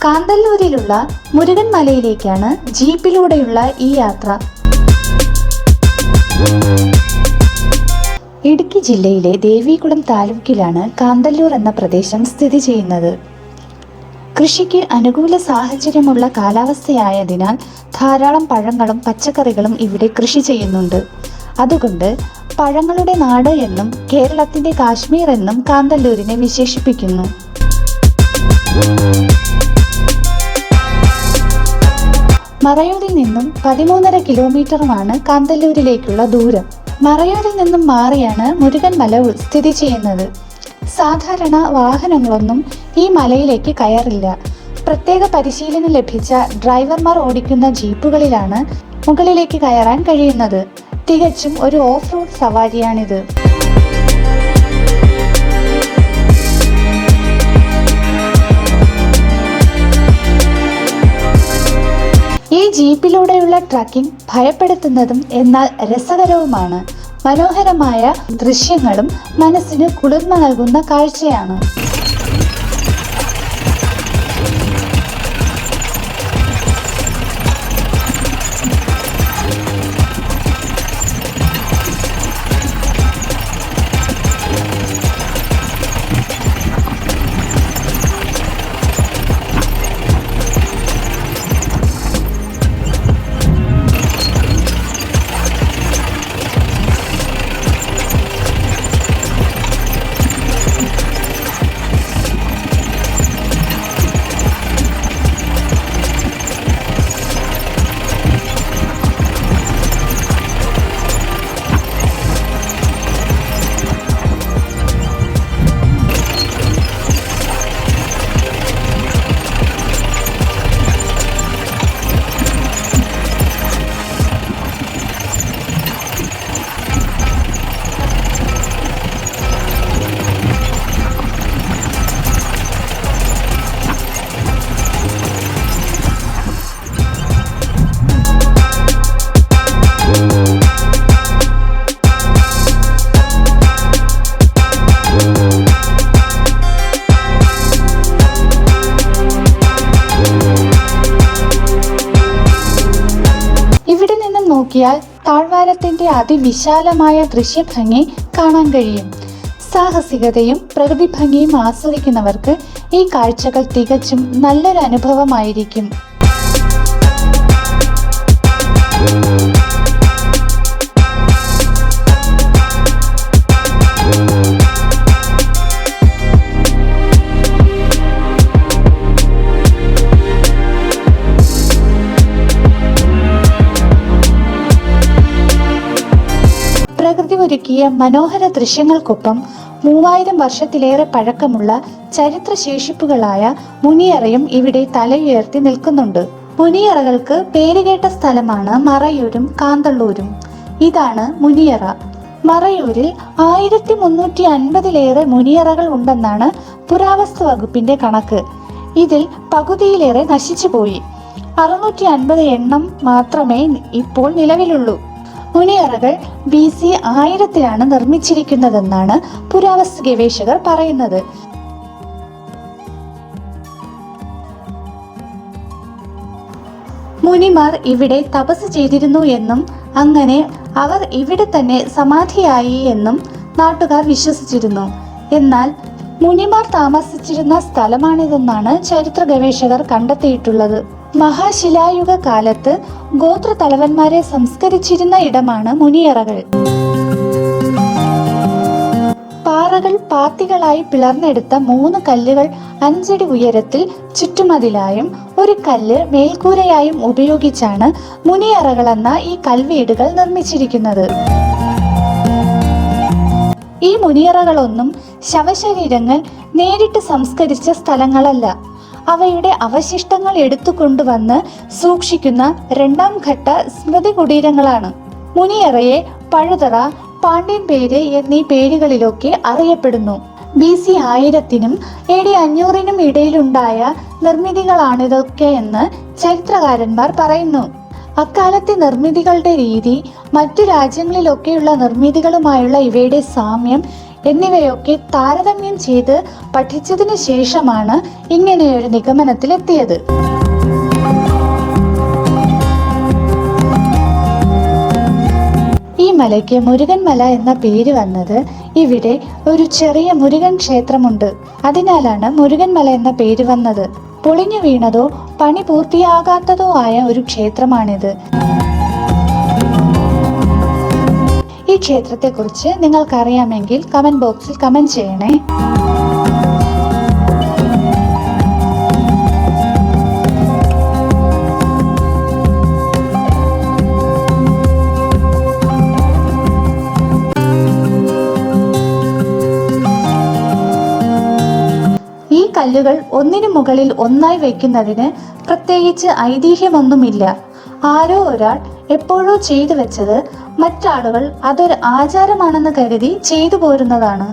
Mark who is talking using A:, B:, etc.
A: കാന്തല്ലൂരിലുള്ള മുരുകൻ മലയിലേക്കാണ് ജീപ്പിലൂടെയുള്ള ഈ യാത്ര. ഇടുക്കി ജില്ലയിലെ ദേവികുളം താലൂക്കിലാണ് കാന്തല്ലൂർ എന്ന പ്രദേശം സ്ഥിതി ചെയ്യുന്നത്. കൃഷിക്ക് അനുകൂല സാഹചര്യമുള്ള കാലാവസ്ഥയായതിനാൽ ധാരാളം പഴങ്ങളും പച്ചക്കറികളും ഇവിടെ കൃഷി ചെയ്യുന്നുണ്ട്. അതുകൊണ്ട് പഴങ്ങളുടെ നാട് എന്നും കേരളത്തിന്റെ കാശ്മീർ എന്നും കാന്തല്ലൂരിനെ വിശേഷിപ്പിക്കുന്നു. മറയൂരിൽ നിന്നും 13.5 കിലോമീറ്ററുമാണ് കാന്തല്ലൂരിലേക്കുള്ള ദൂരം. മറയൂരിൽ നിന്നും മാറിയാണ് മുരുകൻ മല സ്ഥിതി ചെയ്യുന്നത്. സാധാരണ വാഹനങ്ങളൊന്നും ഈ മലയിലേക്ക് കയറില്ല. പ്രത്യേക പരിശീലനം ലഭിച്ച ഡ്രൈവർമാർ ഓടിക്കുന്ന ജീപ്പുകളിലാണ് മുകളിലേക്ക് കയറാൻ കഴിയുന്നത്. തികച്ചും ഒരു ഓഫ് റോഡ് സവാരിയാണിത്. ഈ ജീപ്പിലൂടെയുള്ള ട്രക്കിംഗ് ഭയപ്പെടുത്തുന്നതും എന്നാൽ രസകരവുമാണ്. മനോഹരമായ ദൃശ്യങ്ങളും മനസ്സിന് കുളിർമ നൽകുന്ന കാഴ്ചയാണ്. നോക്കിയാൽ താഴ്വാരത്തിന്റെ അതിവിശാലമായ ദൃശ്യഭംഗി കാണാൻ കഴിയും. സാഹസികതയും പ്രകൃതി ഭംഗിയും ആസ്വദിക്കുന്നവർക്ക് ഈ കാഴ്ചകൾ തികച്ചും നല്ലൊരു അനുഭവമായിരിക്കും. പ്രകൃതി ഒരുക്കിയ മനോഹര ദൃശ്യങ്ങൾക്കൊപ്പം 3000 വർഷത്തിലേറെ പഴക്കമുള്ള ചരിത്രശേഷിപ്പുകളായ മുനിയറയും ഇവിടെ തലയുയർത്തി നിൽക്കുന്നുണ്ട്. മുനിയറകൾക്ക് പേരുകേട്ട സ്ഥലമാണ് മറയൂരും കാന്തല്ലൂരും. ഇതാണ് മുനിയറ. മറയൂരിൽ 1350-ലേറെ മുനിയറകൾ ഉണ്ടെന്നാണ് പുരാവസ്തു വകുപ്പിന്റെ കണക്ക്. ഇതിൽ പകുതിയിലേറെ നശിച്ചുപോയി. 650 എണ്ണം മാത്രമേ ഇപ്പോൾ നിലവിലുള്ളൂ. മുനിയറകൾ BC 1000-ലാണ് നിർമ്മിച്ചിരിക്കുന്നതെന്നാണ് പുരാവസ്തു ഗവേഷകർ പറയുന്നത്. മുനിമാർ ഇവിടെ തപസ് ചെയ്തിരുന്നു എന്നും അങ്ങനെ അവർ ഇവിടെ തന്നെ സമാധിയായി എന്നും നാട്ടുകാർ വിശ്വസിച്ചിരുന്നു. എന്നാൽ മുനിമാർ താമസിച്ചിരുന്ന സ്ഥലമാണിതെന്നാണ് ചരിത്ര ഗവേഷകർ കണ്ടെത്തിയിട്ടുള്ളത്. മഹാശിലായുഗ കാലത്ത് ഗോത്ര തലവന്മാരെ സംസ്കരിച്ചിരുന്ന ഇടമാണ് മുനിയറകൾ. പാറകൾ പാത്തികളായി പിളർന്നെടുത്ത 3 കല്ലുകൾ 5 അടി ഉയരത്തിൽ ചുറ്റുമതിലായും ഒരു കല്ല് മേൽക്കൂരയായും ഉപയോഗിച്ചാണ് മുനിയറകളെന്ന ഈ കൽവീടുകൾ നിർമ്മിച്ചിരിക്കുന്നത്. ഈ മുനിയറകളൊന്നും ശവശരീരങ്ങൾ നേരിട്ട് സംസ്കരിച്ച സ്ഥലങ്ങളല്ല. അവയുടെ അവശിഷ്ടങ്ങൾ എടുത്തുകൊണ്ടുവന്ന് സൂക്ഷിക്കുന്ന 2ാം ഘട്ട സ്മൃതി കുടീരങ്ങളാണ്. മുനിയറയെ പഴുതറ, പാണ്ഡ്യൻ പേര് എന്നീ പേരുകളിലൊക്കെ അറിയപ്പെടുന്നു. BC 1000-നും AD 500-നും ഇടയിലുണ്ടായ നിർമ്മിതികളാണിതൊക്കെ എന്ന് ചരിത്രകാരന്മാർ പറയുന്നു. അക്കാലത്തെ നിർമ്മിതികളുടെ രീതി മറ്റു രാജ്യങ്ങളിലൊക്കെയുള്ള നിർമ്മിതികളുമായുള്ള ഇവയുടെ സാമ്യം എന്നിവയൊക്കെ താരതമ്യം ചെയ്ത് പഠിച്ചതിന് ശേഷമാണ് ഇങ്ങനെയൊരു നിഗമനത്തിലെത്തിയത്. ഈ മലയ്ക്ക് മുരുകൻ മല എന്ന പേര് വന്നത് ഇവിടെ ഒരു ചെറിയ മുരുകൻ ക്ഷേത്രമുണ്ട്, അതിനാലാണ് മുരുകൻ മല എന്ന പേര് വന്നത്. പൊളിഞ്ഞു വീണതോ പണി പൂർത്തിയാകാത്തതോ ആയ ഒരു ക്ഷേത്രമാണിത്. ഈ ക്ഷേത്രത്തെക്കുറിച്ച് നിങ്ങൾക്കറിയാമെങ്കിൽ കമന്റ് ബോക്സിൽ കമന്റ് ചെയ്യണേ. ഈ കല്ലുകൾ ഒന്നിനു മുകളിൽ ഒന്നായി വയ്ക്കുന്നതിന് പ്രത്യേകിച്ച് ഐതിഹ്യമൊന്നുമില്ല. ആരോ ഒരാൾ എപ്പോഴോ ചെയ്തു വെച്ചത് മറ്റാളുകൾ അതൊരു ആചാരമാണെന്ന് കരുതി ചെയ്തു പോരുന്നതാണ്.